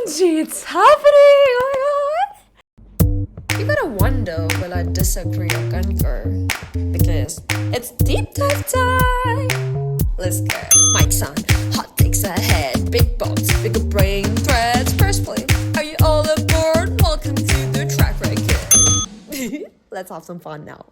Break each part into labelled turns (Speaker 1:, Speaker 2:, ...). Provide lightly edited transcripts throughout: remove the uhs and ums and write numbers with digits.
Speaker 1: OMG, it's happening! Oh my god! You gotta wonder, will I disagree or concur? Because it's deep dive time! Let's go. Mike's on, hot takes ahead, big bombs, bigger brain threads. First play, are you all aboard? Welcome to the track record. Let's have some fun now.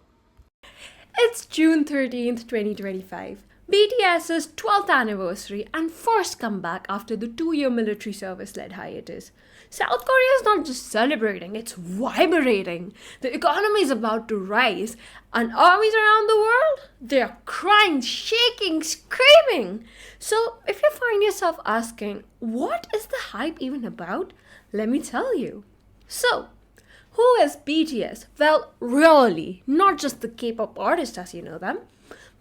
Speaker 1: It's June 13th, 2025. BTS's 12th anniversary and first comeback after the 2-year military service-led hiatus. South Korea is not just celebrating, it's vibrating. The economy is about to rise, and armies around the world, they are crying, shaking, screaming. So if you find yourself asking, what is the hype even about? Let me tell you. So, who is BTS? Well, really, not just the K-pop artist as you know them.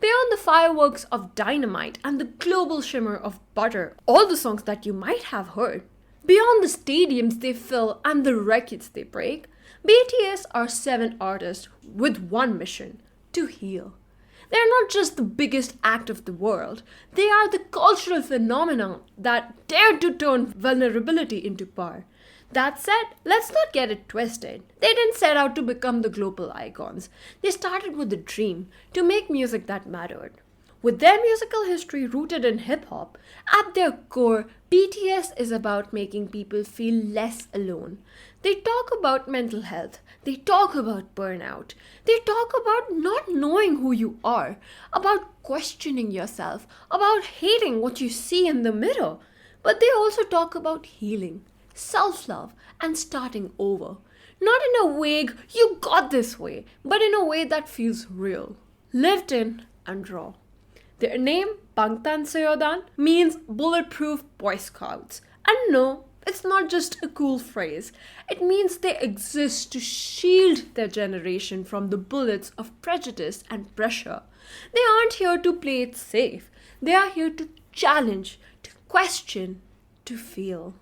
Speaker 1: Beyond the fireworks of dynamite and the global shimmer of butter, all the songs that you might have heard, beyond the stadiums they fill and the records they break, BTS are 7 artists with one mission: to heal. They're not just the biggest act of the world, they are the cultural phenomenon that dared to turn vulnerability into power. That said, let's not get it twisted. They didn't set out to become the global icons. They started with a dream to make music that mattered. With their musical history rooted in hip-hop, at their core, BTS is about making people feel less alone. They talk about mental health. They talk about burnout. They talk about not knowing who you are, about questioning yourself, about hating what you see in the mirror. But they also talk about healing, self-love, and starting over. Not in a vague, you got this way, but in a way that feels real, lived in, and raw. Their name, Bangtan Seodan, means bulletproof Boy Scouts. And no, it's not just a cool phrase. It means they exist to shield their generation from the bullets of prejudice and pressure. They aren't here to play it safe. They are here to challenge, to question, to feel.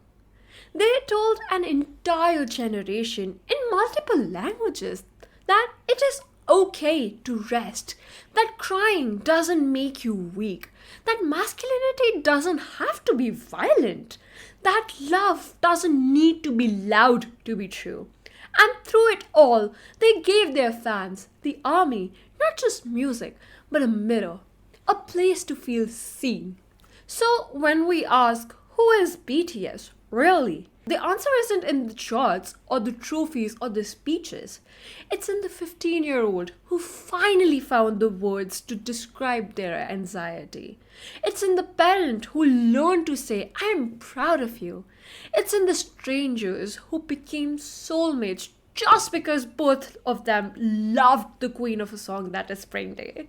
Speaker 1: They told an entire generation in multiple languages that it is okay to rest, that crying doesn't make you weak, that masculinity doesn't have to be violent, that love doesn't need to be loud to be true. And through it all, they gave their fans, the army, not just music, but a mirror, a place to feel seen. So when we ask, who is BTS? Really? The answer isn't in the charts or the trophies or the speeches. It's in the 15-year-old who finally found the words to describe their anxiety. It's in the parent who learned to say, I am proud of you. It's in the strangers who became soulmates just because both of them loved the queen of a song that is Spring Day.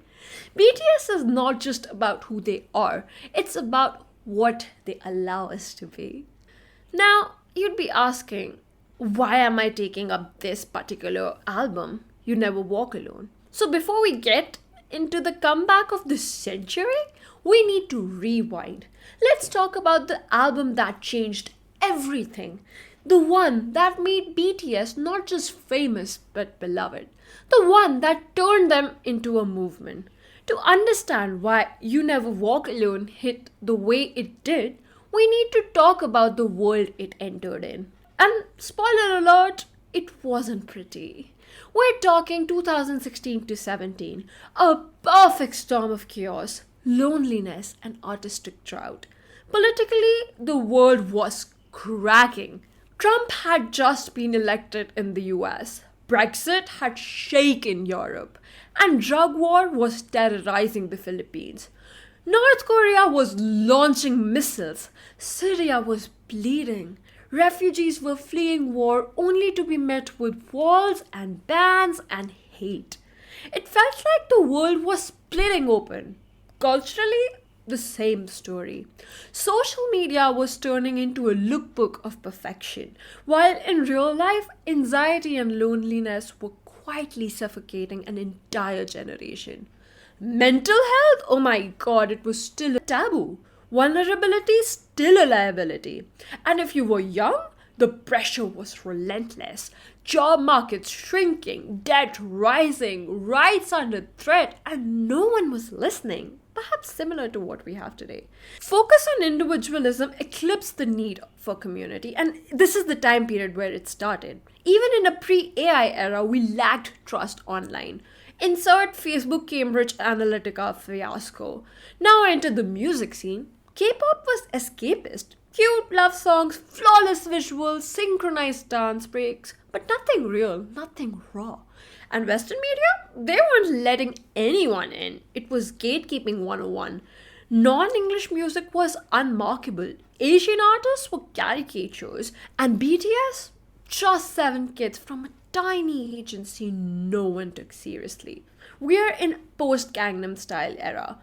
Speaker 1: BTS is not just about who they are, it's about what they allow us to be. Now, you'd be asking, why am I taking up this particular album, You Never Walk Alone? So before we get into the comeback of the century, we need to rewind. Let's talk about the album that changed everything. The one that made BTS not just famous but beloved. The one that turned them into a movement. To understand why You Never Walk Alone hit the way it did, we need to talk about the world it entered in. And spoiler alert, it wasn't pretty. We're talking 2016 to 17, a perfect storm of chaos, loneliness, and artistic drought. Politically, the world was cracking. Trump had just been elected in the US. Brexit had shaken Europe. And drug war was terrorizing the Philippines. North Korea was launching missiles. Syria was bleeding. Refugees were fleeing war only to be met with walls and bans and hate. It felt like the world was splitting open. Culturally, the same story. Social media was turning into a lookbook of perfection, while in real life, anxiety and loneliness were quietly suffocating an entire generation. Mental health? Oh my god, it was still a taboo. Vulnerability? Still a liability. And if you were young, the pressure was relentless. Job markets shrinking, debt rising, rights under threat, and no one was listening. perhaps similar to what we have today. Focus on individualism eclipsed the need for community, and this is the time period where it started. Even in a pre-AI era, we lacked trust online. Insert Facebook Cambridge Analytica fiasco. Now enter the music scene. K-pop was escapist. Cute love songs, flawless visuals, synchronized dance breaks, but nothing real, nothing raw. And Western media, they weren't letting anyone in. It was gatekeeping 101. Non-English music was unmarkable. Asian artists were caricatures. And BTS? Just 7 kids from a tiny agency no one took seriously. We're in post-Gangnam Style era.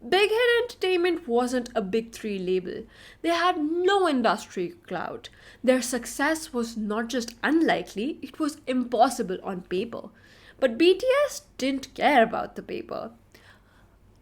Speaker 1: Big Hit Entertainment wasn't a big 3 label. They had no industry clout. Their success was not just unlikely, it was impossible on paper. But BTS didn't care about the paper.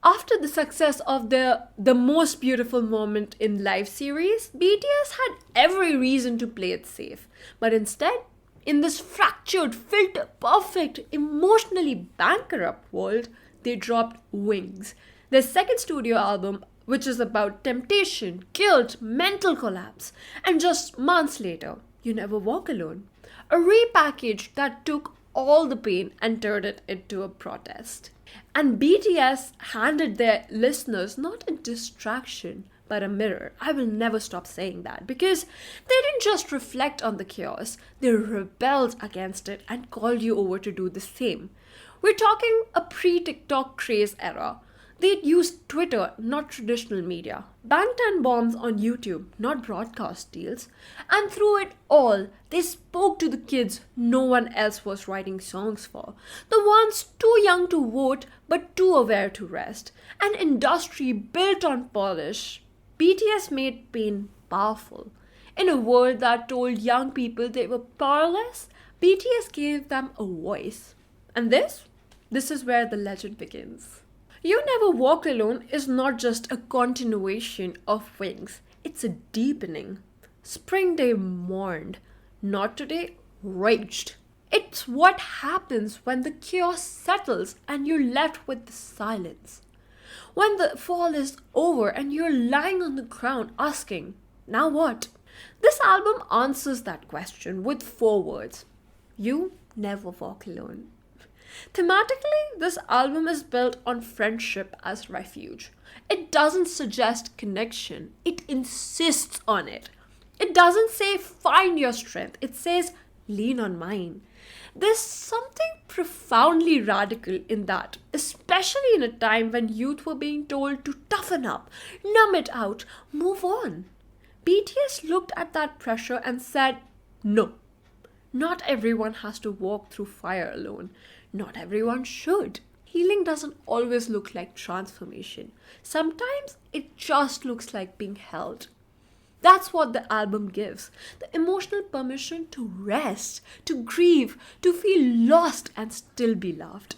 Speaker 1: After the success of the Most Beautiful Moment in Live series, BTS had every reason to play it safe. But instead, in this fractured, filter perfect, emotionally bankrupt world, they dropped Wings. Their second studio album, which is about temptation, guilt, mental collapse, and just months later, You Never Walk Alone. A repackage that took all the pain and turned it into a protest. And BTS handed their listeners not a distraction, but a mirror. I will never stop saying that because they didn't just reflect on the chaos, they rebelled against it and called you over to do the same. We're talking a pre-TikTok craze era. They'd used Twitter, not traditional media, Bangtan bombs on YouTube, not broadcast deals, and through it all, they spoke to the kids no one else was writing songs for, the ones too young to vote but too aware to rest, an industry built on polish. BTS made pain powerful. In a world that told young people they were powerless, BTS gave them a voice. And this is where the legend begins. You Never Walk Alone is not just a continuation of Wings, it's a deepening. Spring Day mourned, Not Today raged. It's what happens when the chaos settles and you're left with the silence. When the fall is over and you're lying on the ground asking, now what? This album answers that question with 4 words. You never walk alone. Thematically, this album is built on friendship as refuge. It doesn't suggest connection, it insists on it. It doesn't say find your strength, it says lean on mine. There's something profoundly radical in that, especially in a time when youth were being told to toughen up, numb it out, move on. BTS looked at that pressure and said, no, not everyone has to walk through fire alone. Not everyone should. Healing doesn't always look like transformation. Sometimes it just looks like being held. That's what the album gives. The emotional permission to rest, to grieve, to feel lost and still be loved.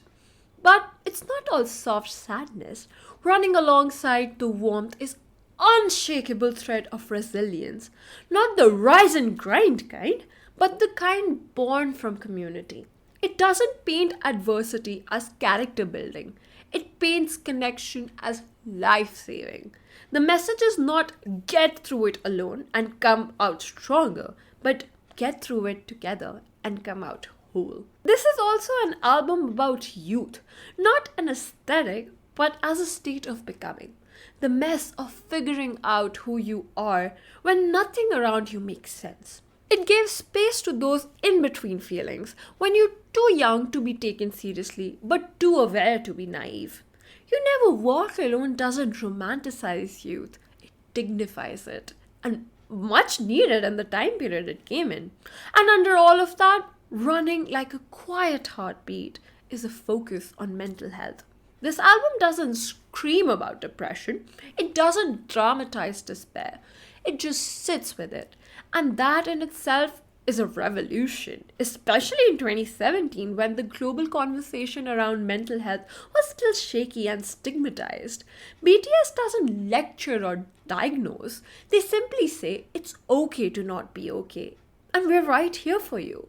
Speaker 1: But it's not all soft sadness. Running alongside the warmth is unshakable thread of resilience. Not the rise and grind kind, but the kind born from community. It doesn't paint adversity as character building. It paints connection as life-saving. The message is not get through it alone and come out stronger, but get through it together and come out whole. This is also an album about youth, not an aesthetic, but as a state of becoming. The mess of figuring out who you are when nothing around you makes sense. It gives space to those in-between feelings, when you're too young to be taken seriously, but too aware to be naive. You Never Walk Alone doesn't romanticize youth, it dignifies it, and much needed in the time period it came in. And under all of that, running like a quiet heartbeat is a focus on mental health. This album doesn't scream about depression, it doesn't dramatize despair, it just sits with it. And that in itself is a revolution, especially in 2017 when the global conversation around mental health was still shaky and stigmatized. BTS doesn't lecture or diagnose, they simply say it's okay to not be okay. And we're right here for you.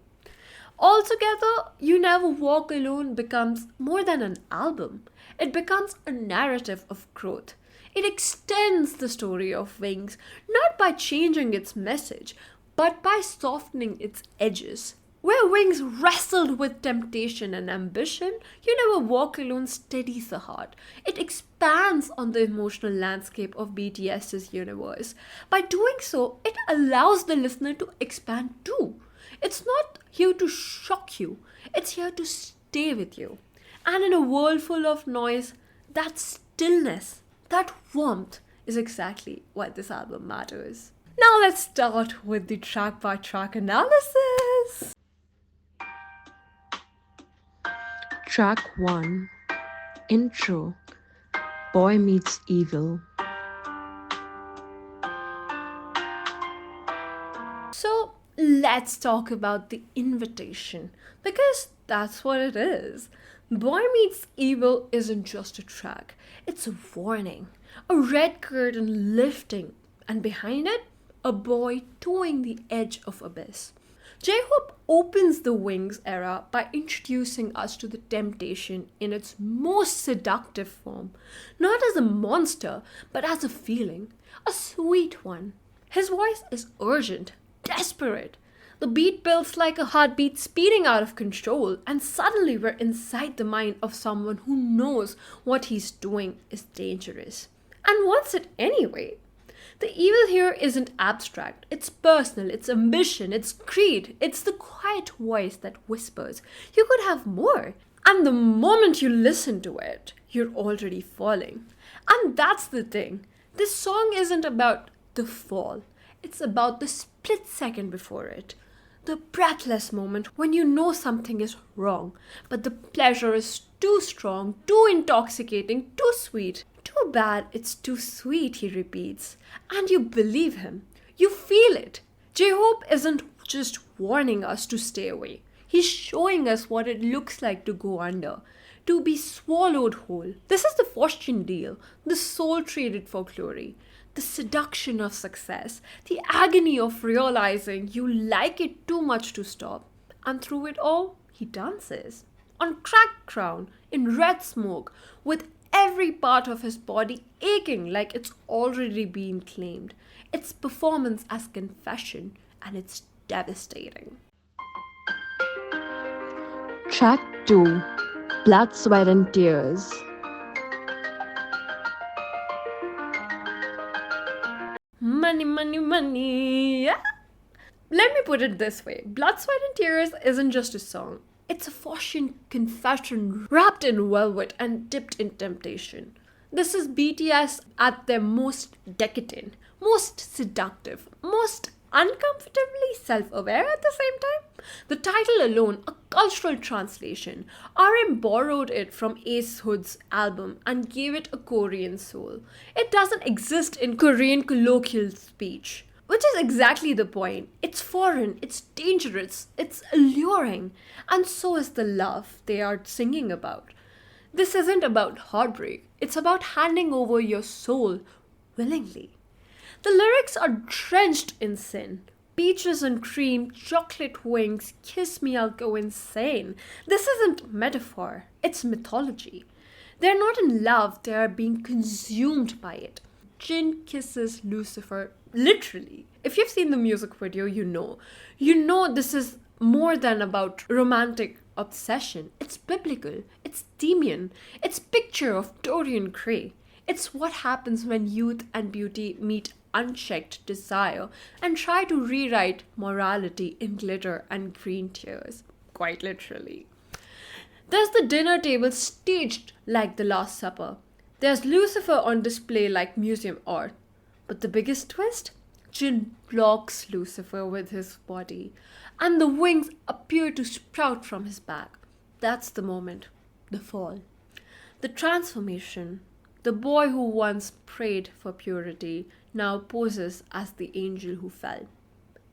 Speaker 1: Altogether, You Never Walk Alone becomes more than an album. It becomes a narrative of growth. It extends the story of Wings not by changing its message, but by softening its edges. Where Wings wrestled with temptation and ambition, You Never Walk Alone steadies the heart. It expands on the emotional landscape of BTS's universe. By doing so, it allows the listener to expand too. It's not here to shock you, it's here to stay with you. And in a world full of noise, that stillness, that warmth is exactly why this album matters. Now let's start with the track by track analysis.
Speaker 2: Track 1 Intro Boy Meets Evil.
Speaker 1: So let's talk about the invitation, because that's what it is. Boy Meets Evil isn't just a track, it's a warning. A red curtain lifting, and behind it, a boy toeing the edge of abyss. J-Hope opens the Wings era by introducing us to the temptation in its most seductive form, not as a monster, but as a feeling, a sweet one. His voice is urgent, desperate. The beat builds like a heartbeat speeding out of control, and suddenly we're inside the mind of someone who knows what he's doing is dangerous and wants it anyway. The evil here isn't abstract, it's personal, it's ambition, it's greed, it's the quiet voice that whispers, you could have more. And the moment you listen to it, you're already falling. And that's the thing. This song isn't about the fall, it's about the split second before it. The breathless moment when you know something is wrong, but the pleasure is too strong, too intoxicating, too sweet. Too bad it's too sweet, he repeats. And you believe him. You feel it. J-Hope isn't just warning us to stay away. He's showing us what it looks like to go under, to be swallowed whole. This is the fortune deal, the soul traded for glory, the seduction of success, the agony of realizing you like it too much to stop. And through it all, he dances. On cracked crown, in red smoke, with every part of his body aching like it's already been claimed. It's performance as confession, and it's devastating.
Speaker 2: Track 2 Blood, Sweat and Tears.
Speaker 1: Money, money, money. Yeah. Let me put it this way. Blood, Sweat and Tears isn't just a song. It's a Phocian confession wrapped in velvet and dipped in temptation. This is BTS at their most decadent, most seductive, most uncomfortably self-aware at the same time. The title alone, a cultural translation. RM borrowed it from Ace Hood's album and gave it a Korean soul. It doesn't exist in Korean colloquial speech. Which is exactly the point. It's foreign, it's dangerous, it's alluring. And so is the love they are singing about. This isn't about heartbreak, it's about handing over your soul willingly. The lyrics are drenched in sin. Peaches and cream, chocolate wings, kiss me, I'll go insane. This isn't metaphor, it's mythology. They're not in love, they are being consumed by it. Jin kisses Lucifer, literally. If you've seen the music video, you know. You know this is more than about romantic obsession. It's biblical, it's Demian, it's picture of Dorian Gray. It's what happens when youth and beauty meet unchecked desire and try to rewrite morality in glitter and green tears. Quite literally. There's the dinner table staged like the Last Supper. There's Lucifer on display like museum art. But the biggest twist? Jin blocks Lucifer with his body, and the wings appear to sprout from his back. That's the moment, the fall. The transformation. The boy who once prayed for purity now poses as the angel who fell.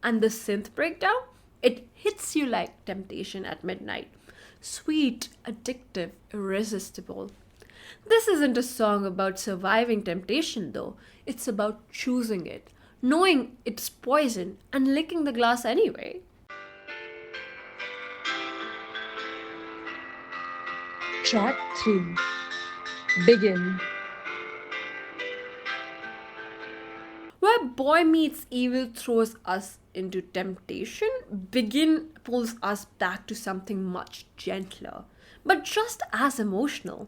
Speaker 1: And the synth breakdown? It hits you like temptation at midnight. Sweet, addictive, irresistible. This isn't a song about surviving temptation though. It's about choosing it, knowing it's poison and licking the glass anyway.
Speaker 2: Track 3. Begin.
Speaker 1: Where boy meets evil throws us into temptation, begin pulls us back to something much gentler, but just as emotional.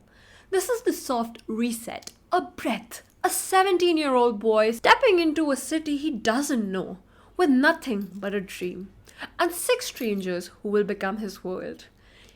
Speaker 1: This is the soft reset, a breath, a 17-year-old boy stepping into a city he doesn't know, with nothing but a dream, and 6 strangers who will become his world.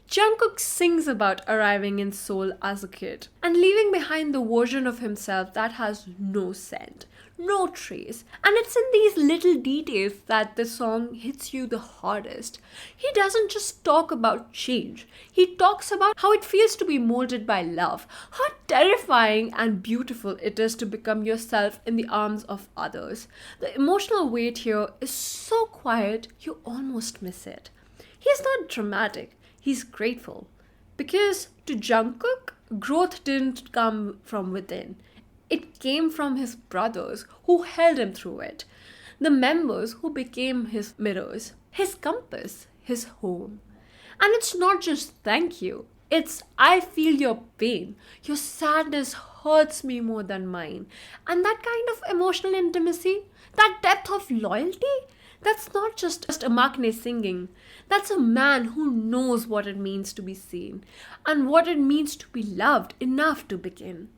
Speaker 1: Jungkook sings about arriving in Seoul as a kid and leaving behind the version of himself that has no scent, no trace. And it's in these little details that the song hits you the hardest. He doesn't just talk about change, he talks about how it feels to be molded by love, how terrifying and beautiful it is to become yourself in the arms of others. The emotional weight here is so quiet you almost miss it. He's not dramatic. He's grateful. Because to Jungkook, growth didn't come from within. It came from his brothers who held him through it. The members who became his mirrors, his compass, his home. And it's not just thank you. It's I feel your pain. Your sadness hurts me more than mine. And that kind of emotional intimacy, that depth of loyalty, that's not just a maknae singing. That's a man who knows what it means to be seen and what it means to be loved enough to begin.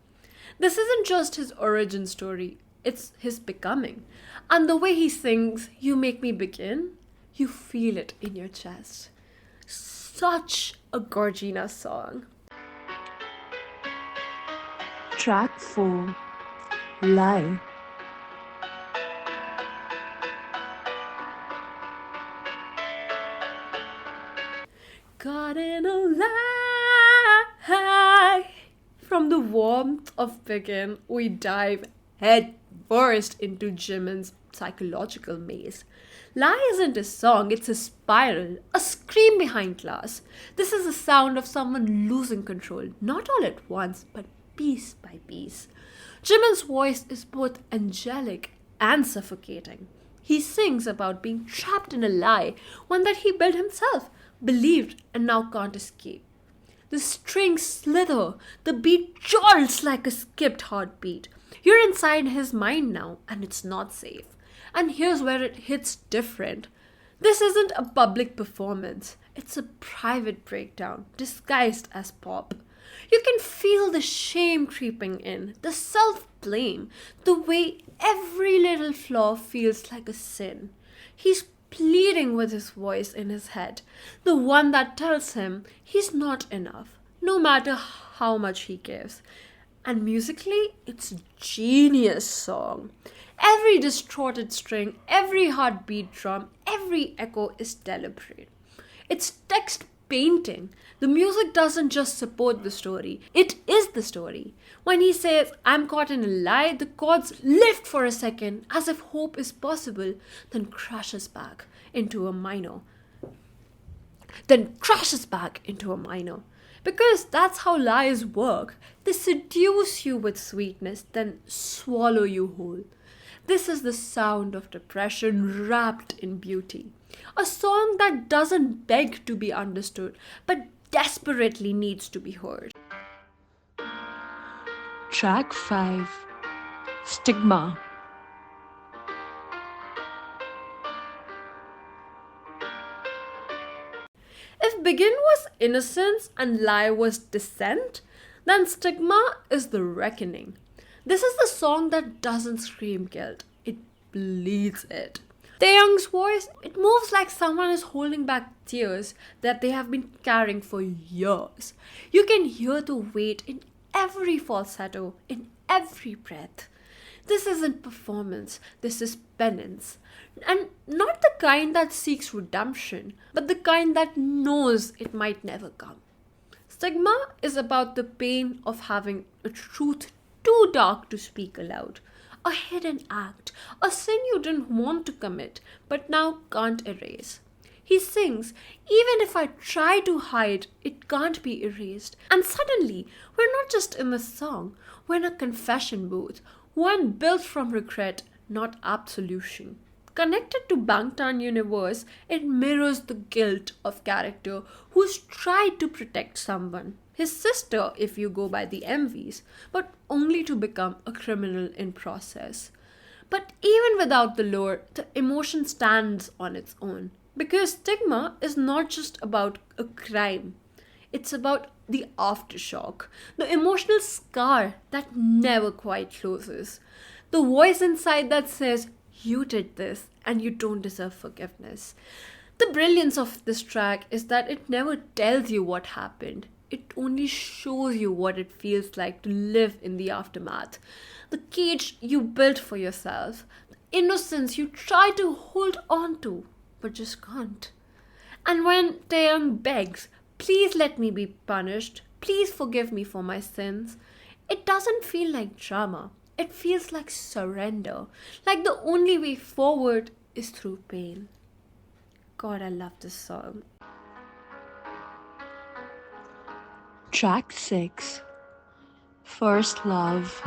Speaker 1: This isn't just his origin story, it's his becoming. And the way he sings, You Make Me Begin, you feel it in your chest. Such a Gorgina song.
Speaker 2: Track 4. Lie.
Speaker 1: Caught in a lie. From the warmth of Begin, we dive head first into Jimin's psychological maze. Lie isn't a song, it's a spiral, a scream behind glass. This is the sound of someone losing control, not all at once, but piece by piece. Jimin's voice is both angelic and suffocating. He sings about being trapped in a lie, one that he built himself, believed, and now can't escape. The strings slither, the beat jolts like a skipped heartbeat. You're inside his mind now, and it's not safe. And here's where it hits different. This isn't a public performance. It's a private breakdown, disguised as pop. You can feel the shame creeping in, the self-blame, the way every little flaw feels like a sin. He's pleading with his voice in his head, the one that tells him he's not enough, no matter how much he gives. And musically, it's a genius song. Every distorted string, every heartbeat drum, every echo is deliberate. It's text painting. The music doesn't just support the story, it is the story. When he says, I'm caught in a lie, the chords lift for a second as if hope is possible, then crashes back into a minor. Because that's how lies work. They seduce you with sweetness, then swallow you whole. This is the sound of depression wrapped in beauty. A song that doesn't beg to be understood, but desperately needs to be heard.
Speaker 2: Track 5. Stigma.
Speaker 1: If Begin was innocence and Lie was dissent, then Stigma is the reckoning. This is the song that doesn't scream guilt, it bleeds it. Taeyoung's voice, it moves like someone is holding back tears that they have been carrying for years. You can hear the weight in every falsetto, in every breath. This isn't performance, this is penance. And not the kind that seeks redemption, but the kind that knows it might never come. Stigma is about the pain of having a truth too dark to speak aloud. A hidden act, a sin you didn't want to commit, but now can't erase. He sings, even if I try to hide, it can't be erased. And suddenly, we're not just in a song, we're in a confession booth, one built from regret, not absolution. Connected to Bangtan universe, it mirrors the guilt of character who's tried to protect someone,
Speaker 3: his sister if you go by the MVs, but only to become a criminal in process. But even without the lore, the emotion stands on its own. Because stigma is not just about a crime, it's about the aftershock, the emotional scar that never quite closes, the voice inside that says, "You did this and you don't deserve forgiveness." The brilliance of this track is that it never tells you what happened. It only shows you what it feels like to live in the aftermath. The cage you built for yourself, the innocence you try to hold on to, but just can't. And when Taeyang begs, "Please let me be punished, please forgive me for my sins," it doesn't feel like drama. It feels like surrender, like the only way forward is through pain. God, I love this song.
Speaker 2: Track 6 First Love.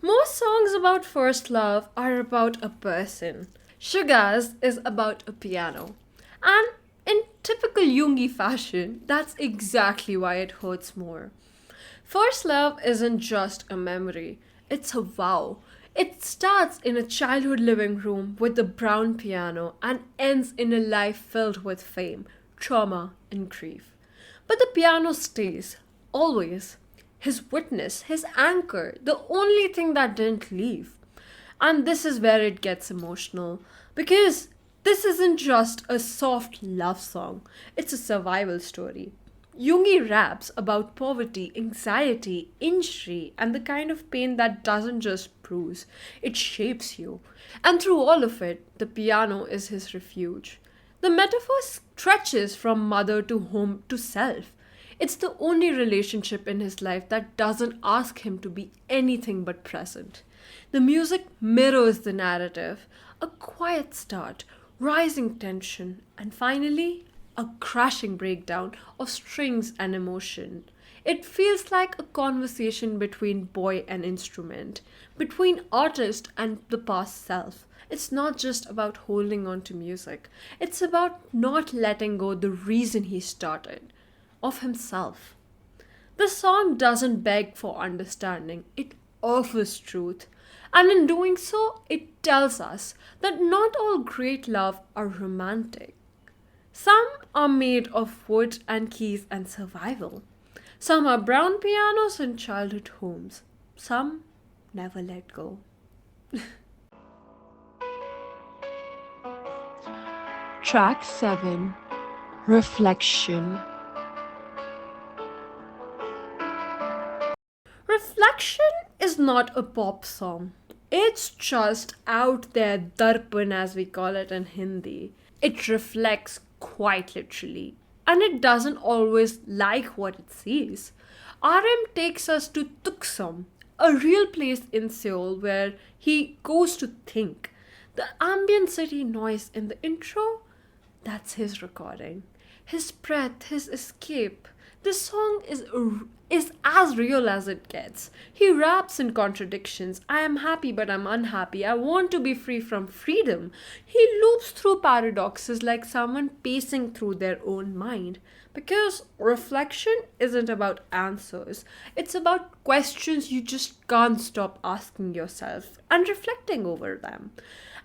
Speaker 3: Most songs about first love are about a person. Sugar's is about a piano. And in typical Jungi fashion, that's exactly why it hurts more. First love isn't just a memory, it's a vow. It starts in a childhood living room with a brown piano and ends in a life filled with fame, trauma, and grief. But the piano stays, always. His witness, his anchor, the only thing that didn't leave. And this is where it gets emotional. Because this isn't just a soft love song, it's a survival story. Jungi raps about poverty, anxiety, injury, and the kind of pain that doesn't just bruise, it shapes you. And through all of it, the piano is his refuge. The metaphor stretches from mother to home to self. It's the only relationship in his life that doesn't ask him to be anything but present. The music mirrors the narrative, a quiet start, rising tension, and finally, a crashing breakdown of strings and emotion. It feels like a conversation between boy and instrument, between artist and the past self. It's not just about holding on to music, it's about not letting go the reason he started, of himself. The song doesn't beg for understanding, it offers truth. And in doing so, it tells us that not all great love are romantic. Some are made of wood and keys and survival. Some are brown pianos in childhood homes. Some never let go.
Speaker 2: Track 7 Reflection.
Speaker 3: Reflection is not a pop song. It's just out there darpan as we call it in Hindi. It reflects quite literally. And it doesn't always like what it sees. RM takes us to Tuksam, a real place in Seoul where he goes to think. The ambient city noise in the intro, that's his recording. His breath, his escape. This song is as real as it gets. He raps in contradictions. I am happy but I'm unhappy. I want to be free from freedom. He loops through paradoxes like someone pacing through their own mind. Because reflection isn't about answers. It's about questions you just can't stop asking yourself and reflecting over them.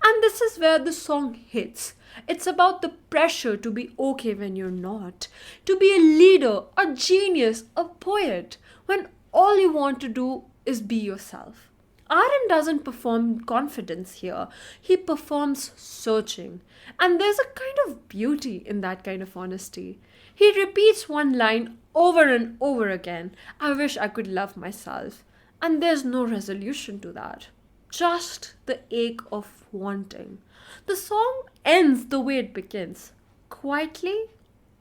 Speaker 3: And this is where the song hits. It's about the pressure to be okay when you're not, to be a leader, a genius, a poet, when all you want to do is be yourself. RM doesn't perform confidence here, he performs searching. And there's a kind of beauty in that kind of honesty. He repeats one line over and over again, "I wish I could love myself." And there's no resolution to that. Just the ache of wanting. The song ends the way it begins, quietly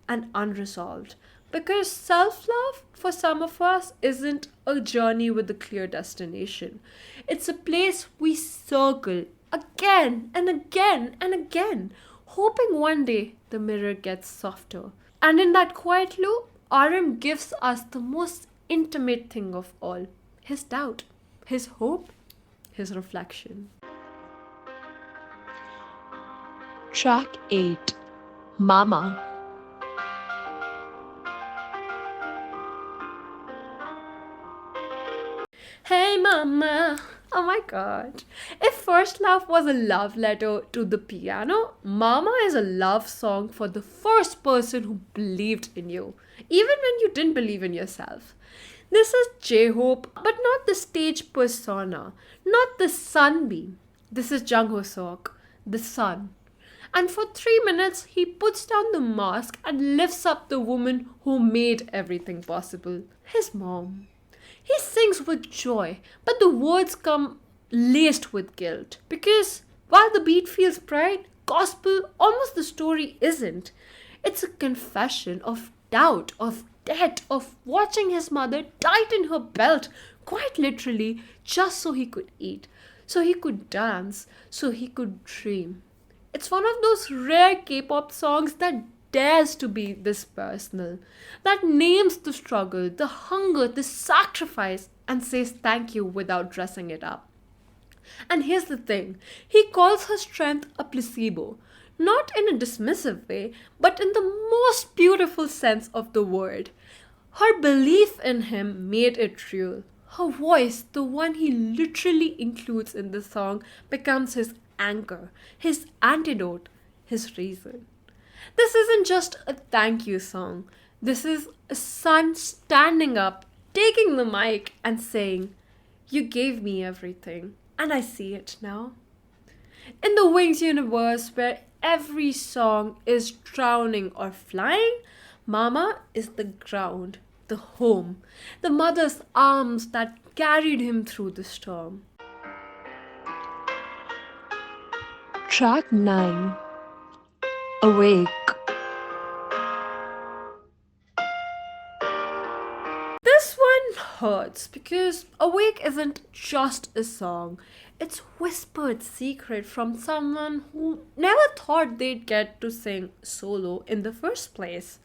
Speaker 3: and unresolved. Because self love, for some of us, isn't a journey with a clear destination. It's a place we circle again and again and again, hoping one day the mirror gets softer. And in that quiet loop, RM gives us the most intimate thing of all, his doubt, his hope, his reflection.
Speaker 2: Track 8 Mama.
Speaker 3: Hey mama! Oh my god. If First Love was a love letter to the piano, Mama is a love song for the first person who believed in you, even when you didn't believe in yourself. This is J-Hope, but not the stage persona, not the sunbeam. This is Jung Ho Seok, the sun. And for 3 minutes, he puts down the mask and lifts up the woman who made everything possible, his mom. He sings with joy, but the words come laced with guilt. Because while the beat feels pride, gospel, almost the story isn't. It's a confession of doubt, of debt, of watching his mother tighten her belt, quite literally, just so he could eat, so he could dance, so he could dream. It's one of those rare K-pop songs that dares to be this personal, that names the struggle, the hunger, the sacrifice, and says thank you without dressing it up. And here's the thing, he calls her strength a placebo, not in a dismissive way, but in the most beautiful sense of the word. Her belief in him made it real. Her voice, the one he literally includes in the song, becomes his anchor, his antidote, his reason. This isn't just a thank you song. This is a son standing up, taking the mic and saying, "You gave me everything, and I see it now." In the Wings universe, where every song is drowning or flying, Mama is the ground, the home, the mother's arms that carried him through the storm.
Speaker 2: Track 9. Awake.
Speaker 3: This one hurts because Awake isn't just a song. It's whispered secret from someone who never thought they'd get to sing solo in the first place.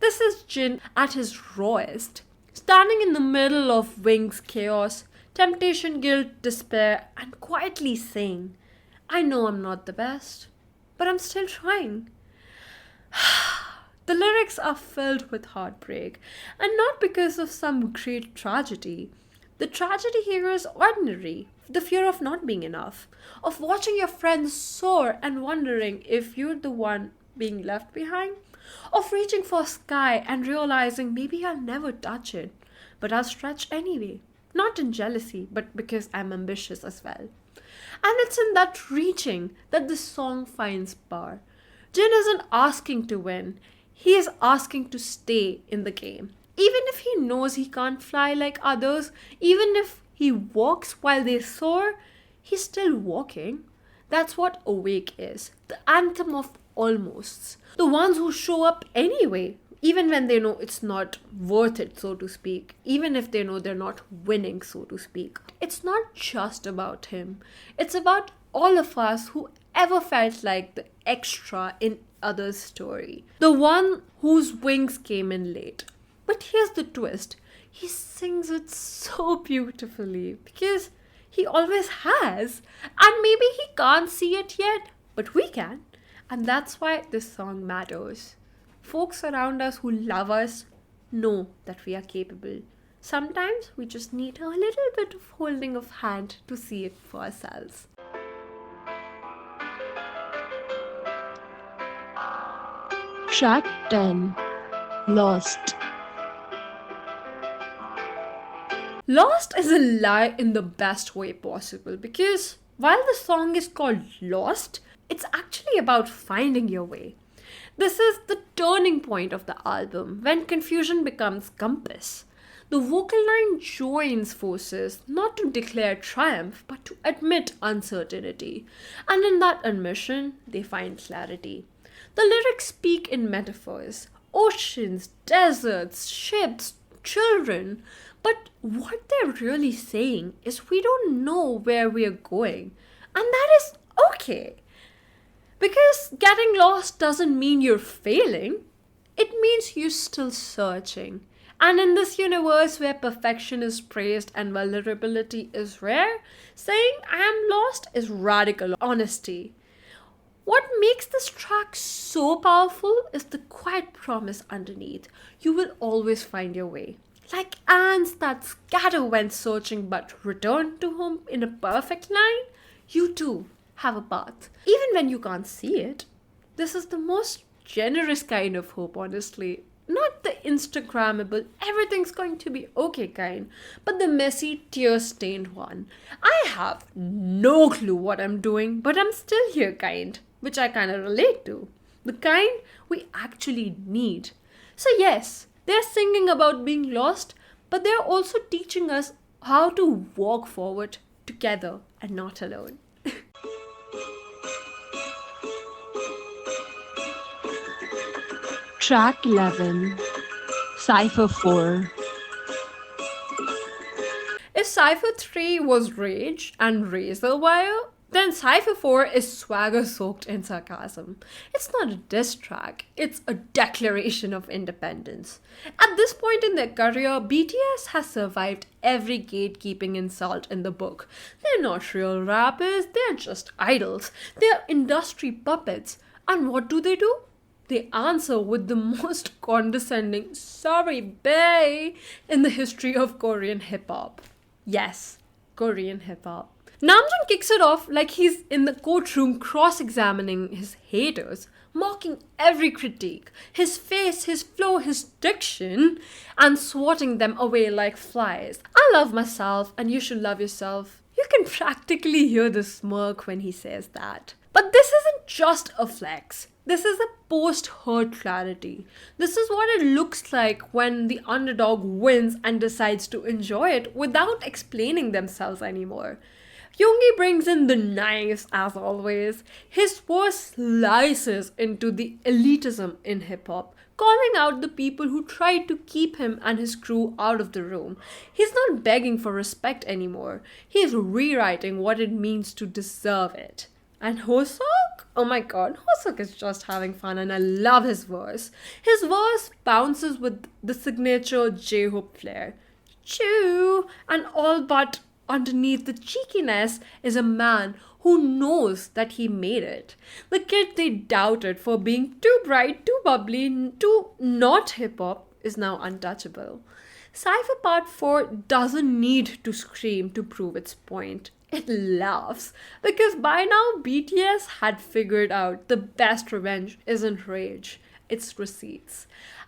Speaker 3: This is Jin at his rawest, standing in the middle of Wings chaos, temptation, guilt, despair, and quietly saying, "I know I'm not the best, but I'm still trying." The lyrics are filled with heartbreak, and not because of some great tragedy. The tragedy here is ordinary. The fear of not being enough, of watching your friends soar and wondering if you're the one being left behind, of reaching for a sky and realizing maybe I'll never touch it, but I'll stretch anyway. Not in jealousy, but because I'm ambitious as well. And it's in that reaching that the song finds power. Jin isn't asking to win, he is asking to stay in the game. Even if he knows he can't fly like others, even if he walks while they soar, he's still walking. That's what Awake is, the anthem of almosts. The ones who show up anyway, even when they know it's not worth it, so to speak, even if they know they're not winning, so to speak. It's not just about him, it's about all of us who ever felt like the extra in others' story, the one whose wings came in late. But here's the twist, he sings it so beautifully because he always has, and maybe he can't see it yet, but we can, and that's why this song matters. Folks around us who love us know that we are capable. Sometimes we just need a little bit of holding of hand to see it for ourselves.
Speaker 2: Track 10. Lost.
Speaker 3: Lost is a lie in the best way possible because while the song is called Lost, it's actually about finding your way. This is the turning point of the album when confusion becomes compass. The vocal line joins forces not to declare triumph but to admit uncertainty. And in that admission, they find clarity. The lyrics speak in metaphors, oceans, deserts, ships, children. But what they're really saying is we don't know where we're going. And that is okay. Because getting lost doesn't mean you're failing. It means you're still searching. And in this universe where perfection is praised and vulnerability is rare, saying I am lost is radical honesty. What makes this track so powerful is the quiet promise underneath. You will always find your way. Like ants that scatter when searching but return to home in a perfect line, you too have a path. Even when you can't see it. This is the most generous kind of hope, honestly. Not the Instagrammable, everything's going to be okay kind, but the messy, tear stained one. I have no clue what I'm doing, but I'm still here kind, which I kind of relate to. The kind we actually need. So, yes, they're singing about being lost, but they're also teaching us how to walk forward together and not alone.
Speaker 2: Track 11, Cypher 4.
Speaker 3: If Cypher 3 was rage and razor wire, then Cypher 4 is swagger soaked in sarcasm. It's not a diss track, it's a declaration of independence. At this point in their career, BTS has survived every gatekeeping insult in the book. They're not real rappers, they're just idols. They're industry puppets. And what do? They answer with the most condescending sorry bae in the history of Korean hip hop. Yes, Korean hip hop. Namjoon kicks it off like he's in the courtroom cross-examining his haters, mocking every critique, his face, his flow, his diction, and swatting them away like flies. I love myself and you should love yourself. You can practically hear the smirk when he says that. But this isn't just a flex. This is a post-hurt clarity. This is what it looks like when the underdog wins and decides to enjoy it without explaining themselves anymore. Yoongi brings in the knives as always. His verse slices into the elitism in hip-hop, calling out the people who tried to keep him and his crew out of the room. He's not begging for respect anymore. He's rewriting what it means to deserve it. And Hosok? Oh my god, Hosok is just having fun and I love his verse. His verse bounces with the signature J-Hope flair. Choo! And all but underneath the cheekiness is a man who knows that he made it. The kid they doubted for being too bright, too bubbly, too not hip-hop is now untouchable. Cypher Part 4 doesn't need to scream to prove its point. It laughs because by now BTS had figured out the best revenge isn't rage, it's receipts.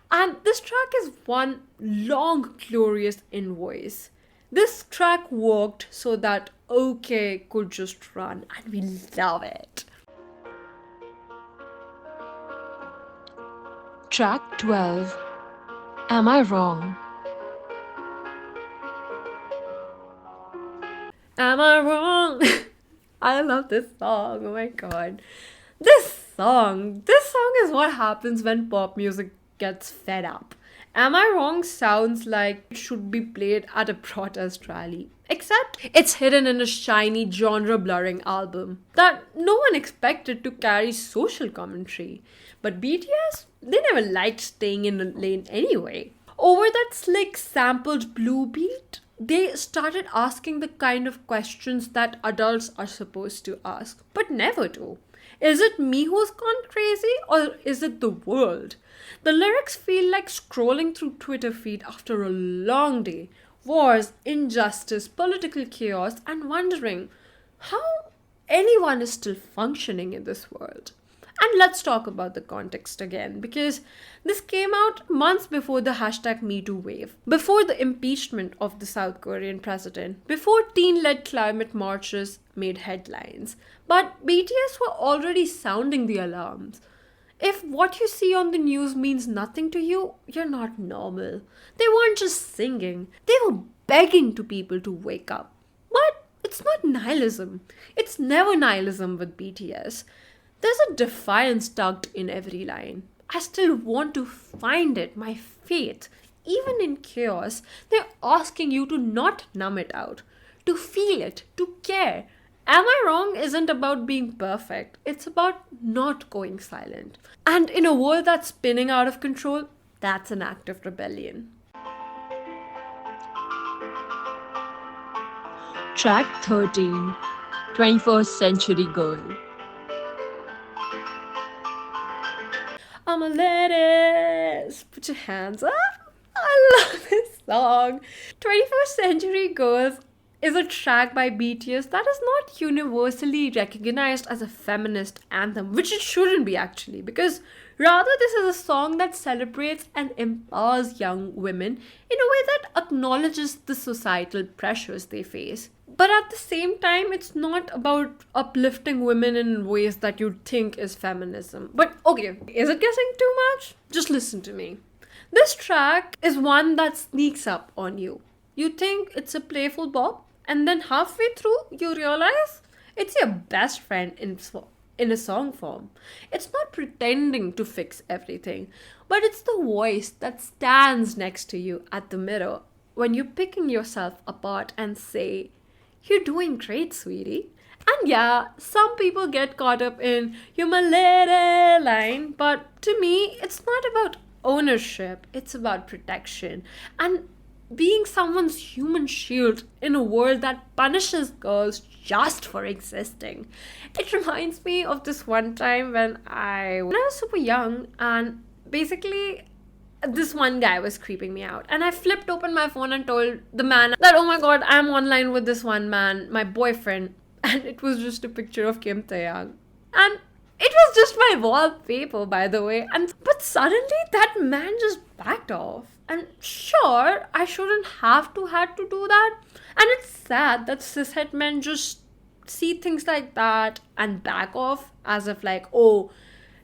Speaker 3: And this track is one long, glorious invoice. This track worked so that OK could just run, and we love it.
Speaker 2: Track 12, Am I Wrong?
Speaker 3: Am I wrong? I love this song. Oh my god. This song is what happens when pop music gets fed up. Am I Wrong sounds like it should be played at a protest rally. Except it's hidden in a shiny genre-blurring album that no one expected to carry social commentary. But BTS, they never liked staying in a lane anyway. Over that slick sampled blue beat, they started asking the kind of questions that adults are supposed to ask, but never do. Is it me who's gone crazy, or is it the world? The lyrics feel like scrolling through Twitter feed after a long day. Wars, injustice, political chaos, and wondering how anyone is still functioning in this world. And let's talk about the context again, because this came out months before the hashtag #MeToo wave, before the impeachment of the South Korean president, before teen-led climate marches made headlines. But BTS were already sounding the alarms. If what you see on the news means nothing to you, you're not normal. They weren't just singing, they were begging to people to wake up. But it's not nihilism. It's never nihilism with BTS. There's a defiance tucked in every line. I still want to find it, my faith. Even in chaos, they're asking you to not numb it out, to feel it, to care. Am I Wrong isn't about being perfect. It's about not going silent. And in a world that's spinning out of control, that's an act of rebellion.
Speaker 2: Track 13, 21st Century Girl.
Speaker 3: I'm a ladies. Put your hands up. I love this song. 21st Century Girls is a track by BTS that is not universally recognized as a feminist anthem, which it shouldn't be actually, because rather this is a song that celebrates and empowers young women in a way that acknowledges the societal pressures they face. But at the same time, it's not about uplifting women in ways that you'd think is feminism. But okay, is it guessing too much? Just listen to me. This track is one that sneaks up on you. You think it's a playful bop, and then halfway through, you realize it's your best friend in a song form. It's not pretending to fix everything, but it's the voice that stands next to you at the mirror when you're picking yourself apart and say, "You're doing great, sweetie." And yeah, some people get caught up in "you're my lady" line, but to me, it's not about ownership, it's about protection and being someone's human shield in a world that punishes girls just for existing. It reminds me of this one time when I was super young, and basically this one guy was creeping me out, and I flipped open my phone and told the man that, oh my god, I'm online with this one man, my boyfriend, and it was just a picture of Kim Taeyang. And it was just my wallpaper, by the way. But suddenly that man just backed off. And sure, I shouldn't had to do that. And it's sad that cishet men just see things like that and back off as if like, oh,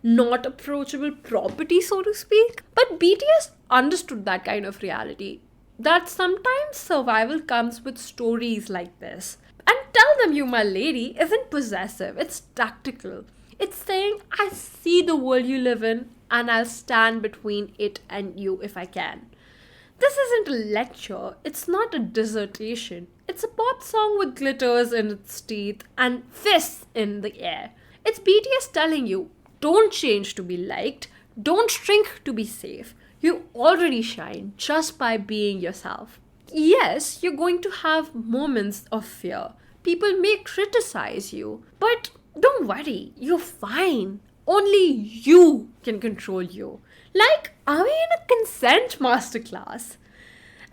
Speaker 3: not approachable property, so to speak. But BTS understood that kind of reality. That sometimes survival comes with stories like this. And "Tell Them You My Lady" isn't possessive, it's tactical. It's saying, I see the world you live in and I'll stand between it and you if I can. This isn't a lecture, it's not a dissertation. It's a pop song with glitters in its teeth and fists in the air. It's BTS telling you, don't change to be liked, don't shrink to be safe. You already shine just by being yourself. Yes, you're going to have moments of fear. People may criticize you, but don't worry, you're fine. Only you can control you. Like, are we in a consent masterclass?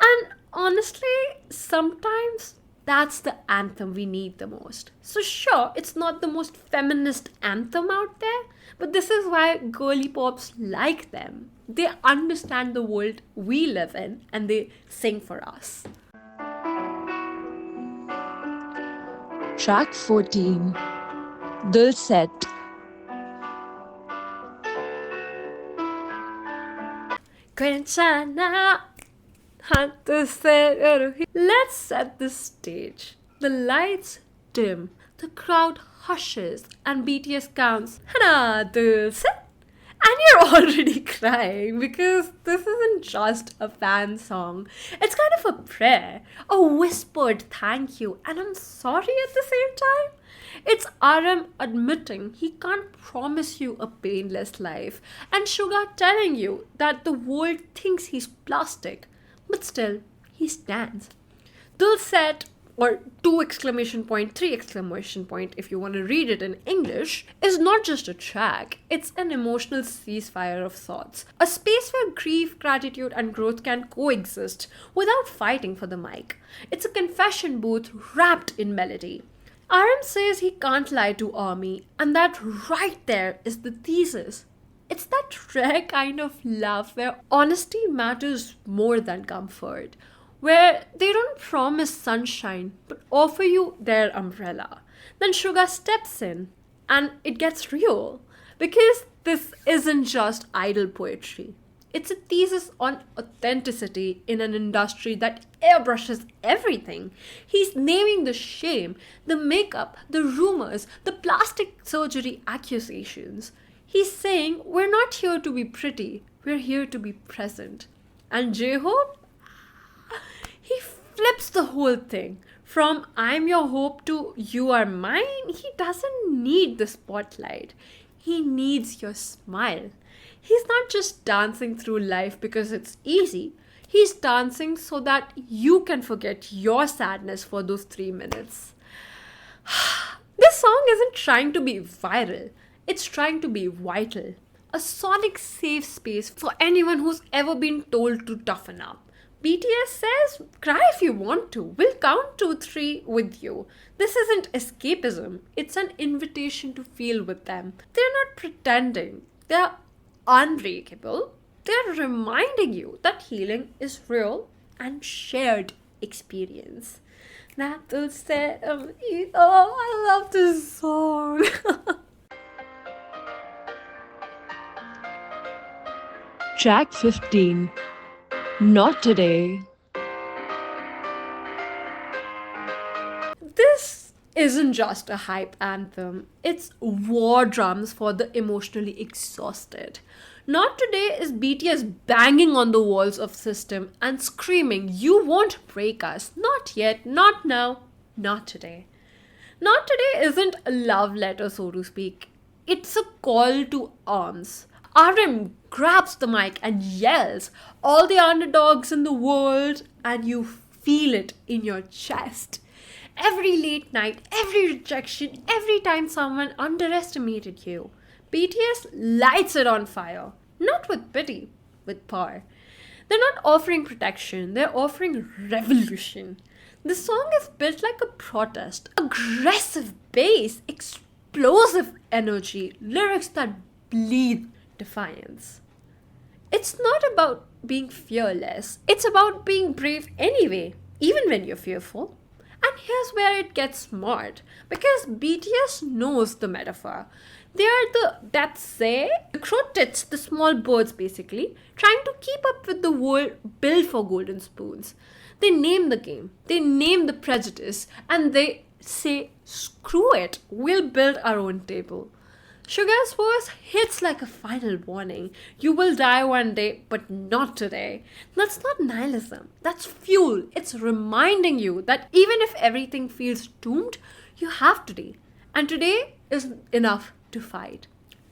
Speaker 3: And honestly, sometimes that's the anthem we need the most. So sure, it's not the most feminist anthem out there, but this is why girly pops like them. They understand the world we live in and they sing for us.
Speaker 2: Track 14 Dil Set.
Speaker 3: Let's set the stage. The lights dim, the crowd hushes, and BTS counts, "Hana, dil set." And you're already crying because this isn't just a fan song. It's kind of a prayer, a whispered thank you, and I'm sorry at the same time. It's RM admitting he can't promise you a painless life, and Suga telling you that the world thinks he's plastic, but still, he stands. Dil Set, or 2!3! If you want to read it in English, is not just a track, it's an emotional ceasefire of thoughts. A space where grief, gratitude, and growth can coexist without fighting for the mic. It's a confession booth wrapped in melody. RM says he can't lie to ARMY, and that right there is the thesis. It's that rare kind of love where honesty matters more than comfort, where they don't promise sunshine but offer you their umbrella. Then Suga steps in and it gets real, because this isn't just idle poetry. It's a thesis on authenticity in an industry that airbrushes everything. He's naming the shame, the makeup, the rumors, the plastic surgery accusations. He's saying we're not here to be pretty, we're here to be present. And J-Hope? He flips the whole thing. From "I'm your hope" to "you are mine." He doesn't need the spotlight. He needs your smile. He's not just dancing through life because it's easy. He's dancing so that you can forget your sadness for those 3 minutes. This song isn't trying to be viral. It's trying to be vital. a sonic safe space for anyone who's ever been told to toughen up. BTS says, cry if you want to. We'll count 2, 3 with you. This isn't escapism. It's an invitation to feel with them. They're not pretending. They're unbreakable. They're reminding you that healing is real and shared experience. That will set me. Oh, I love this song.
Speaker 2: Track 15. Not today.
Speaker 3: This isn't just a hype anthem, it's war drums for the emotionally exhausted. Not Today is BTS banging on the walls of system and screaming, you won't break us. Not yet, not now, not today. Not Today isn't a love letter, so to speak. It's a call to arms. RM grabs the mic and yells, all the underdogs in the world, and you feel it in your chest. Every late night, every rejection, every time someone underestimated you, BTS lights it on fire. Not with pity, with power. They're not offering protection, they're offering revolution. The song is built like a protest, aggressive bass, explosive energy, lyrics that bleed defiance. It's not about being fearless, it's about being brave anyway, even when you're fearful. And here's where it gets smart, because BTS knows the metaphor. They are the that say, the crotets, the small birds basically, trying to keep up with the world built for golden spoons. They name the game, they name the prejudice, and they say, screw it, we'll build our own table. Sugar's verse hits like a final warning. You will die one day, but not today. That's not nihilism. That's fuel. It's reminding you that even if everything feels doomed, you have today. And today is enough to fight.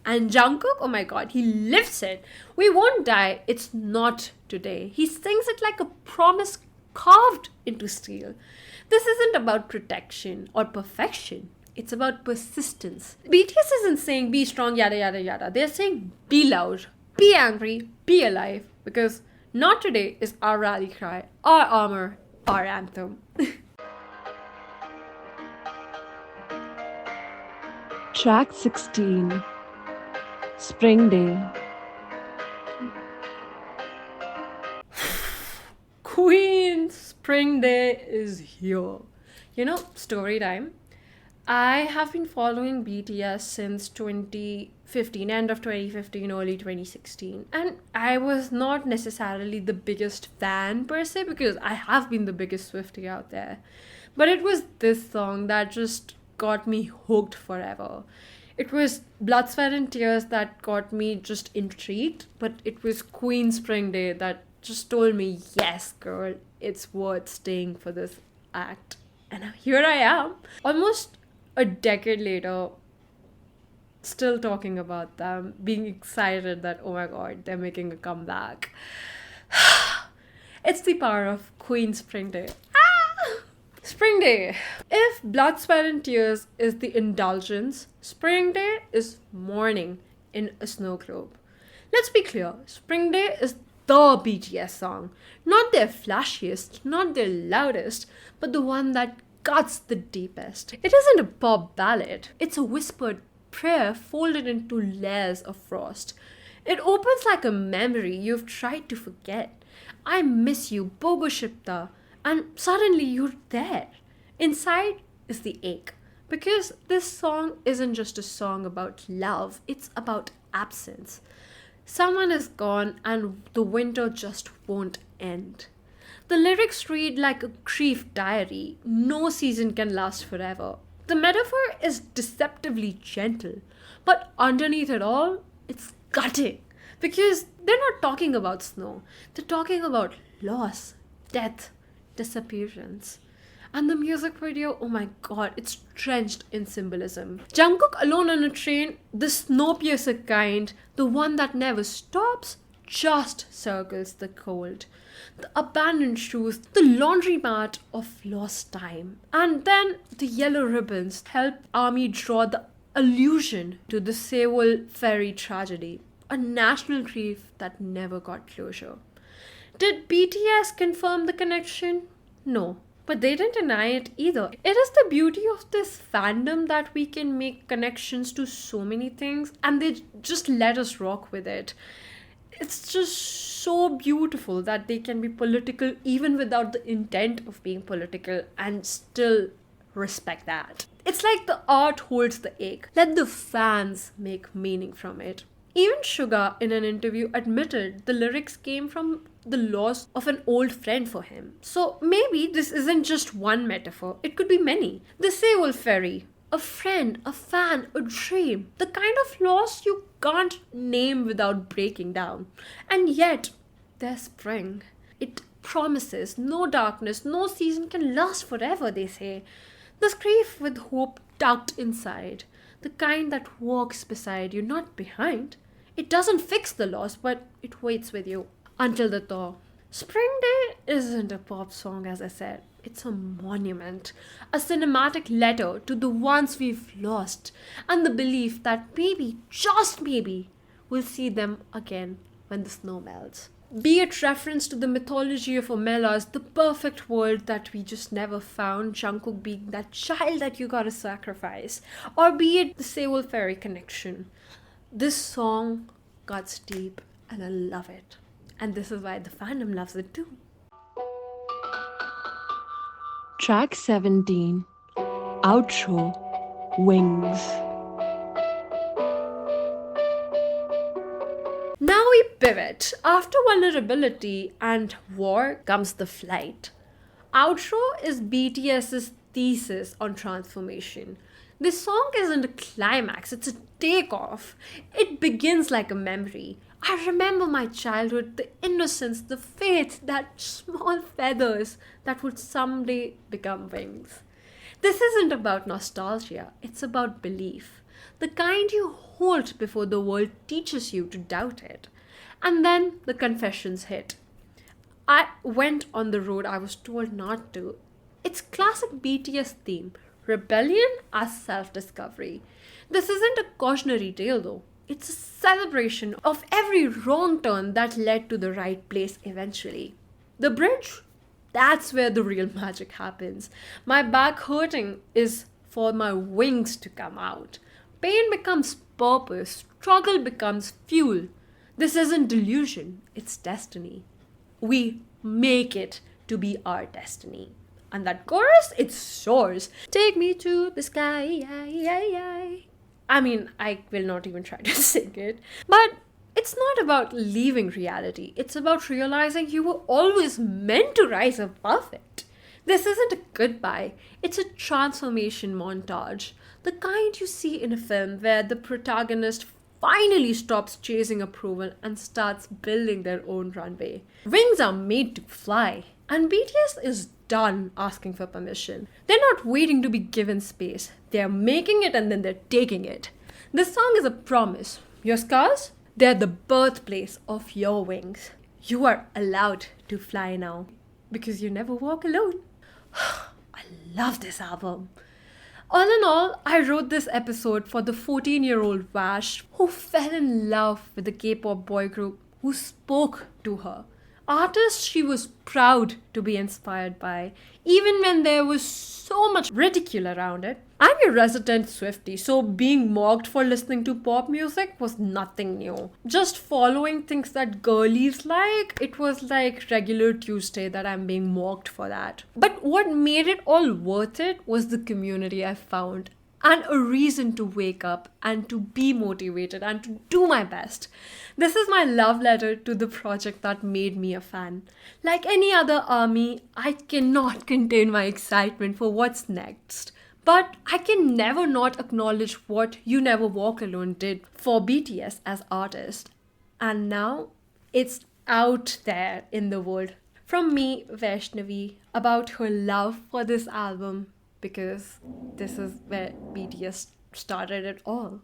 Speaker 3: And Jungkook, oh my god, he lifts it. We won't die. It's not today. He sings it like a promise carved into steel. This isn't about protection or perfection. It's about persistence. BTS isn't saying be strong, yada yada yada. They're saying be loud, be angry, be alive. Because not today is our rally cry, our armor, our anthem.
Speaker 2: Track 16. Spring Day.
Speaker 3: Queen, spring day is here. You know, story time. I have been following BTS since 2015, end of 2015, early 2016. And I was not necessarily the biggest fan per se, because I have been the biggest Swiftie out there. But it was this song that just got me hooked forever. It was Blood, Sweat and Tears that got me just intrigued. But it was Queen Spring Day that just told me, yes, girl, it's worth staying for this act. And now here I am, almost a decade later, still talking about them, being excited that, oh my god, they're making a comeback. It's the power of Queen Spring Day. Spring Day. If Blood, Sweat and Tears is the indulgence, Spring Day is mourning in a snow globe. Let's be clear, Spring Day is the BTS song. Not their flashiest, not their loudest, but the one that cuts the deepest. It isn't a pop ballad. It's a whispered prayer folded into layers of frost. It opens like a memory you've tried to forget. I miss you, Bogoshipta. And suddenly you're there. Inside is the ache. Because this song isn't just a song about love, it's about absence. Someone is gone and the winter just won't end. The lyrics read like a grief diary. No season can last forever. The metaphor is deceptively gentle, but underneath it all, it's gutting. Because they're not talking about snow. They're talking about loss, death, disappearance. And the music video, oh my god, it's drenched in symbolism. Jungkook alone on a train, the snowpiercer kind, the one that never stops, just circles the cold. The abandoned shoes, the laundromat of lost time. And then the yellow ribbons help ARMY draw the allusion to the Seoul ferry tragedy. a national grief that never got closure. Did BTS confirm the connection? No, but they didn't deny it either. It is the beauty of this fandom that we can make connections to so many things and they just let us rock with it. It's just so beautiful that they can be political even without the intent of being political and still respect that. It's like the art holds the egg. Let the fans make meaning from it. Even Suga, in an interview, admitted the lyrics came from the loss of an old friend for him. So maybe this isn't just one metaphor, it could be many. The Seoul Ferry, a friend, a fan, a dream. The kind of loss you can't name without breaking down. And yet, there's spring. It promises no darkness, no season can last forever, they say. This grief with hope tucked inside. The kind that walks beside you, not behind. It doesn't fix the loss, but it waits with you until the thaw. Spring Day isn't a pop song, as I said. It's a monument, a cinematic letter to the ones we've lost, and the belief that maybe, just maybe, we'll see them again when the snow melts. Be it reference to the mythology of Omelas, the perfect world that we just never found, Jungkook being that child that you gotta sacrifice, or be it the Seoul Ferry connection. This song cuts deep and I love it. And this is why the fandom loves it too.
Speaker 2: Track 17. Outro. Wings.
Speaker 3: Now we pivot. After vulnerability and war comes the flight. Outro is BTS's thesis on transformation. This song isn't a climax, it's a takeoff. It begins like a memory. I remember my childhood, the innocence, the faith, that small feathers that would someday become wings. This isn't about nostalgia, it's about belief. The kind you hold before the world teaches you to doubt it. And then the confessions hit. I went on the road I was told not to. It's classic BTS theme, rebellion as self-discovery. This isn't a cautionary tale though. It's a celebration of every wrong turn that led to the right place eventually. The bridge? That's where the real magic happens. My back hurting is for my wings to come out. Pain becomes purpose. Struggle becomes fuel. This isn't delusion, it's destiny. We make it to be our destiny. And that chorus, it soars. Take me to the sky. I mean, I will not even try to sing it. But it's not about leaving reality. It's about realizing you were always meant to rise above it. This isn't a goodbye. It's a transformation montage. The kind you see in a film where the protagonist finally stops chasing approval and starts building their own runway. Wings are made to fly. And BTS is done asking for permission. They're not waiting to be given space. They're making it and then they're taking it. This song is a promise. Your scars? They're the birthplace of your wings. You are allowed to fly now because you never walk alone. I love this album. All in all, I wrote this episode for the 14-year-old Vash who fell in love with the K-pop boy group who spoke to her. Artists she was proud to be inspired by, even when there was so much ridicule around it. I'm a resident Swiftie, so being mocked for listening to pop music was nothing new. Just following things that girlies like, it was like regular Tuesday that I'm being mocked for that. But what made it all worth it was the community I found. And a reason to wake up and to be motivated and to do my best. This is my love letter to the project that made me a fan. Like any other army, I cannot contain my excitement for what's next. But I can never not acknowledge what You Never Walk Alone did for BTS as artists. And now it's out there in the world. From me, Vaishnavi, about her love for this album. Because this is where BTS started it all.